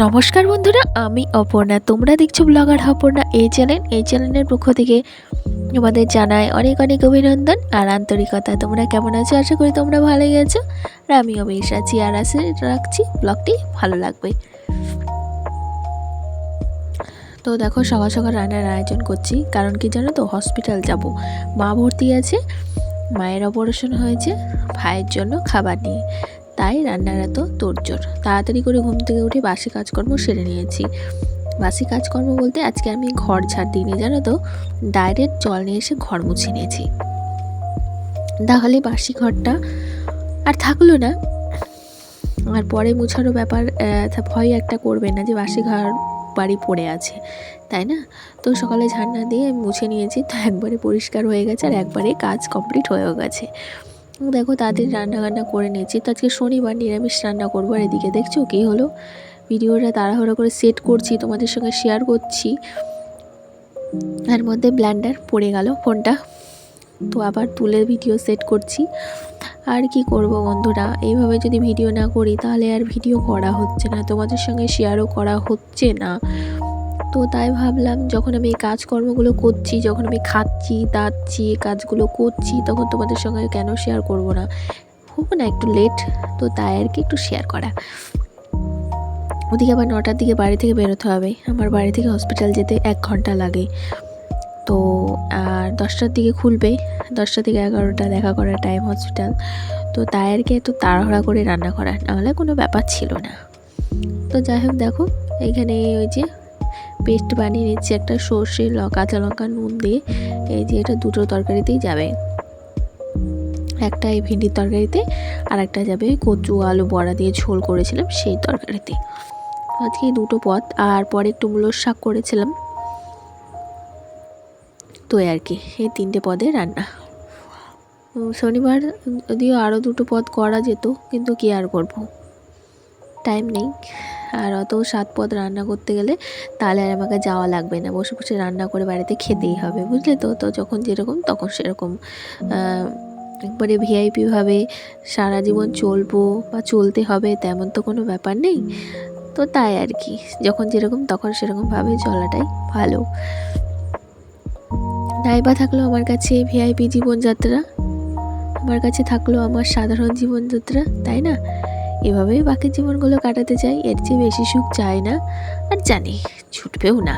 নমস্কার বন্ধুরা, আমি অপর্ণা। তোমরা দেখছো ব্লগার অপর্ণা এই চ্যানেলের পক্ষ থেকে তোমাদের জানাই অনেক অনেক অভিনন্দন আর আন্তরিকতা। তোমরা কেমন আছো? আশা করি তোমরা ভালোই আছো আর আমিও বেশ আছি। আর আশা রাখছি ব্লগটি ভালো লাগবে। তো দেখো, সকাল সকাল রান্নার আয়োজন করছি, কারণ কি জানো তো, হসপিটাল যাব। মা ভর্তি আছে, মায়ের অপারেশন হয়েছে, ভাইয়ের জন্য খাবার নিয়ে, তাই রান্নার এত তোড়জোড়। তাড়াতাড়ি করে ঘুম থেকে উঠে বাসি কাজকর্ম সেরে নিয়েছি। বাসি কাজকর্ম বলতে আজকে আমি ঘর ঝাড় দিইনি, জানো তো, ডাইরেক্ট জল নিয়ে এসে ঘর মুছে নিয়েছি। তাহলে বাসি ঘরটা আর থাকলো না। আর পরে মুছারও ব্যাপার ভয় একটা করবে না যে বাসি ঘর বাড়ি পড়ে আছে, তাই না? তো সকালে ঝাড় না দিয়ে আমি মুছে নিয়েছি, তো একবারে পরিষ্কার হয়ে গেছে আর একবারে কাজ কমপ্লিট হয়েও গেছে। দেখো, তাদের রান্না করে নিয়েছি। তো আজকে শনিবার, নিরামিষ রান্না করবো। আর এদিকে দেখছো কী হলো, ভিডিওটা তাড়াহুড়ো করে সেট করছি, তোমাদের সঙ্গে শেয়ার করছি, এর মধ্যে ব্লেন্ডার পড়ে গেল ফোনটা। তো আবার তুলে ভিডিও সেট করছি। আর কি করব বন্ধুরা, এইভাবে যদি ভিডিও না করি তাহলে আর ভিডিও করা হচ্ছে না, তোমাদের সঙ্গে শেয়ারও করা হচ্ছে না। তো তাই ভাবলাম, যখন আমি এই কাজকর্মগুলো করছি, যখন আমি খাচ্ছি দাচ্ছি কাজগুলো করছি, তখন তোমাদের সঙ্গে কেন শেয়ার করব না? হোক না একটু লেট, তো তাই আর কি একটু শেয়ার করা। ওদিকে আবার 9টার দিকে বাড়ি থেকে বেরোতে হবে। আমার বাড়ি থেকে হসপিটাল যেতে 1 ঘন্টা লাগে। তো আর 10টার দিকে খুলবে, 10টা থেকে 11টা দেখা করার টাইম হসপিটাল। তো তাই আর কি একটু তাড়াহুড়া করে রান্না করা, নাহলে কোনো ব্যাপার ছিল না। তো যাই হোক, দেখো এইখানে ওই যে পেস্ট বানিয়ে নিচ্ছি একটা সর্ষে কাঁচা লঙ্কা নুন দিয়ে। এই যে এটা দুটো তরকারিতেই যাবে, একটা এই ভেন্ডির তরকারিতে আর একটা যাবে কচু আলু বড়া দিয়ে ঝোল করেছিলাম সেই তরকারিতে। আজকে এই দুটো পদ, আর পরে একটু মূলোর শাক করেছিলাম। তো আর কি এই 3টে পদে রান্না। শনিবার যদিও আরও 2টো পদ করা যেত, কিন্তু কি আর করব, টাইম নেই। আর অত 7 পদ রান্না করতে গেলে তাহলে আর আমাকে যাওয়া লাগবে না, বসে বসে রান্না করে বাড়িতে খেতেই হবে, বুঝলে তো। তো যখন যেরকম তখন সেরকম, একবারে ভিআইপিভাবে সারা জীবন চলবো বা চলতে হবে তেমন তো কোনো ব্যাপার নেই। তো তাই আর কি, যখন যেরকম তখন সেরকমভাবে চলাটাই ভালো। নাইবা থাকলো আমার কাছে ভিআইপি জীবনযাত্রা, আমার কাছে থাকলো আমার সাধারণ জীবনযাত্রা, তাই না? এভাবেই বাকি জীবনগুলো কাটাতে চাই, এর চেয়ে বেশি সুখ চাই না, আর জানি ছুটবেও না।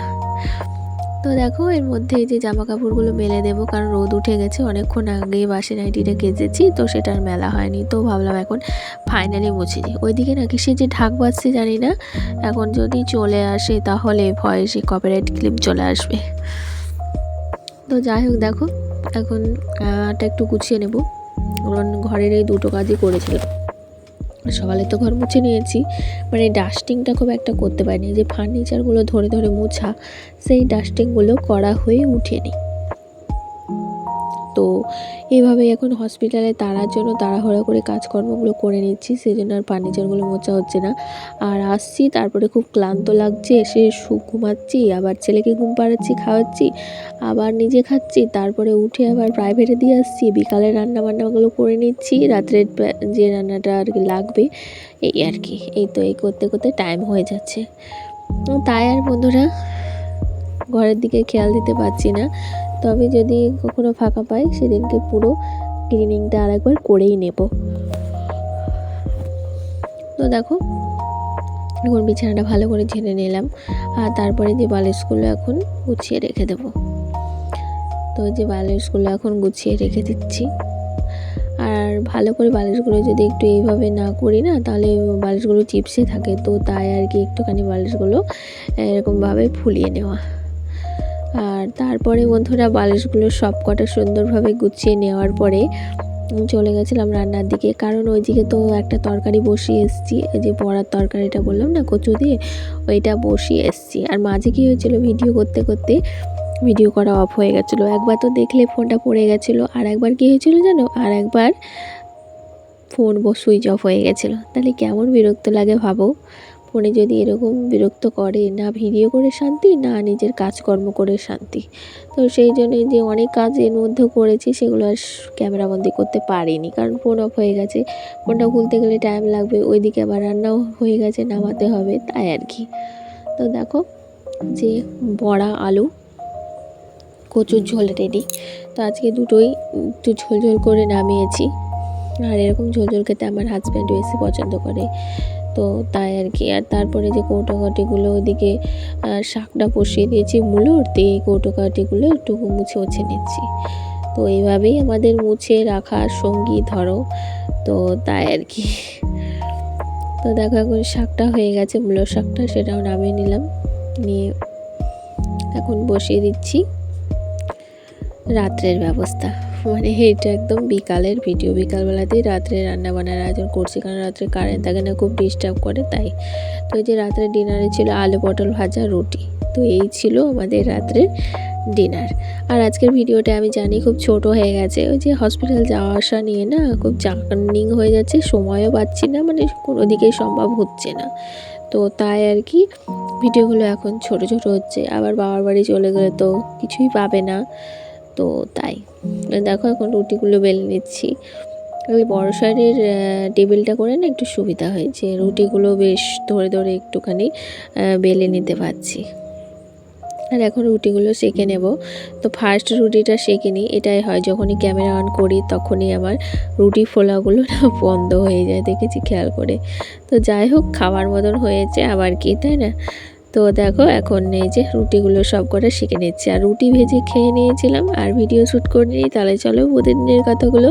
তো দেখো, এর মধ্যে এই যে জামা কাপড়গুলো মেলে দেবো, কারণ রোদ উঠে গেছে। অনেকক্ষণ আগেই বাসি নাইটিটা কেচেছি, তো সেটা আর মেলা হয়নি। তো ভাবলাম এখন ফাইনালি মুছে দিই। ওইদিকে নাকি সে যে ঢাক বাজছে জানি না, এখন যদি চলে আসে তাহলে ভয়েসে কপিরাইট ক্লেম চলে আসবে। তো যাই হোক, দেখো এখন একটু গুছিয়ে নেব, কারণ ঘরের এই দুটো কাজই করেছিলাম। সকালে তো ঘর মুছে নিয়েছি, মানে ডাস্টিংটা খুব একটা করতে পারিনি, যে ফার্নিচারগুলো ধরে ধরে মোছা, সেই ডাস্টিংগুলো করা হয়ে উঠেনি। তো এইভাবেই এখন হসপিটালে তাড়ার জন্য তাড়াহুড়া করে কাজকর্মগুলো করে নিচ্ছি, সেই জন্য আর ফার্নিচারগুলো মোছা হচ্ছে না। আর আসছি, তারপরে খুব ক্লান্ত লাগছে, এসে ঘুমাচ্ছি, আবার ছেলেকে ঘুম পাড়াচ্ছি, খাওয়াচ্ছি, আবার নিজে খাচ্ছি, তারপরে উঠে আবার প্রাইভেটে দিয়ে আসছি, বিকালে রান্নাবান্নাগুলো করে নিচ্ছি, রাত্রের যে রান্নাটা আর কি লাগবে, এই আর কি। এই করতে করতে টাইম হয়ে যাচ্ছে। তাই আর বন্ধুরা ঘরের দিকে খেয়াল দিতে পারছি না। তবে যদি কখনো ফাঁকা পাই সেদিনকে পুরো ক্লিনিংটা আরেকবার করেই নেব। তো দেখো, এখন বিছানাটা ভালো করে ঝেড়ে নিলাম, আর তারপরে যে বালিশগুলো এখন গুছিয়ে রেখে দেব। তো যে বালিশগুলো এখন গুছিয়ে রেখে দিচ্ছি। আর ভালো করে বালিশগুলো যদি একটু এইভাবে না করি না, তাহলে বালিশগুলো চিপসে থাকে। তো তাই আর কি একটুখানি বালিশগুলো এরকমভাবে ফুলিয়ে নেওয়া। আর তারপরে বন্ধুরা বালিশগুলো সব কটা সুন্দরভাবে গুছিয়ে নেওয়ার পরে চলে গেছিলাম রান্নার দিকে, কারণ ওইদিকে তো একটা তরকারি বসিয়ে এসেছি, এই যে বড়ার তরকারিটা বললাম না কচু দিয়ে, ওইটা বসিয়ে এসেছি। আর মাঝে কী হয়েছিল, ভিডিও করতে করতে ভিডিও করা অফ হয়ে গেছিলো। একবার তো দেখলে ফোনটা পড়ে গেছিলো, আর একবার কী হয়েছিল জানো, আর একবার ফোন সুইচ অফ হয়ে গেছিলো। তাহলে কেমন বিরক্ত লাগে ভাবো, ফোনে যদি এরকম বিরক্ত করে, না ভিডিও করে শান্তি, না নিজের কাজকর্ম করে শান্তি। তো সেই জন্যই যে অনেক কাজ এর মধ্যেও করেছি সেগুলো আর ক্যামেরাবন্দি করতে পারিনি, কারণ ফোন অফ হয়ে গেছে। ফোনটা খুলতে গেলে টাইম লাগবে, ওইদিকে আবার রান্নাও হয়ে গেছে, নামাতে হবে, তাই আর কি। তো দেখো যে বড়া আলু কচুর ঝোল রেডি। তো আজকে দুটোই একটু ঝোল ঝোল করে নামিয়েছি, আর এরকম ঝোল ঝোল খেতে আমার হাজব্যান্ড বেশি পছন্দ করে, তো তাই আর কি। আর তারপরে যে কৌটোকাঠিগুলো ওইদিকে শাকটা বসিয়ে দিয়েছি মূলোর দিয়ে, কৌটোকাঠিগুলো একটু মুছে নিচ্ছি। তো এইভাবেই আমাদের মুছে রাখার সঙ্গী ধরো, তো তাই আর কি। তো দেখো এখন শাকটা হয়ে গেছে, মূলোর শাকটা, সেটাও নামিয়ে নিলাম, নিয়ে এখন বসিয়ে দিচ্ছি রাত্রের ব্যবস্থা। মানে এটা একদম বিকালের ভিডিও, বিকালবেলাতেই রাত্রে রান্নাবান্নার আয়োজন করছি, কারণ রাত্রে কারেন্ট থাকে না, খুব ডিস্টার্ব করে, তাই। তো এই যে রাত্রে ডিনারে ছিল আলু পটল ভাজা, রুটি। তো এই ছিল আমাদের রাত্রের ডিনার। আর আজকের ভিডিওটা আমি জানি খুব ছোট হয়ে গেছে, ওই যে হসপিটাল যাওয়া আসা নিয়ে না খুব জার্নিং হয়ে যাচ্ছে, সময়ও পাচ্ছি না, মানে কোনো দিকেই সম্ভব হচ্ছে না, তো তাই আর কি ভিডিওগুলো এখন ছোট ছোট হচ্ছে। আবার বাবার বাড়ি চলে গেলে তো কিছুই পাবে না, তো তাই। দেখো এখন রুটিগুলো বেলে নিচ্ছি। ওই বড় সাইজের টেবিলটা করে না একটু সুবিধা হয়েছে, রুটিগুলো বেশ ধরে ধরে একটুখানি বেলে নিতে পারছি। আর এখন রুটিগুলো সেঁকে নেব। তো ফার্স্ট রুটিটা সেঁকে নিই, এটাই হয় যখনই ক্যামেরা অন করি তখনই আমার রুটি ফোলাগুলো না বন্ধ হয়ে যায়, দেখেছি খেয়াল করে। তো যাই হোক, খাওয়ার মতন হয়েছে আবার কি, তাই না? তো দেখো এখন এই যে রুটিগুলো সব কটা সেঁকে নিচ্ছি, আর রুটি ভেজে খেয়ে নিয়েছিলাম আর ভিডিও শ্যুট করে নিই। তাহলে চলো প্রতিদিনের কথাগুলো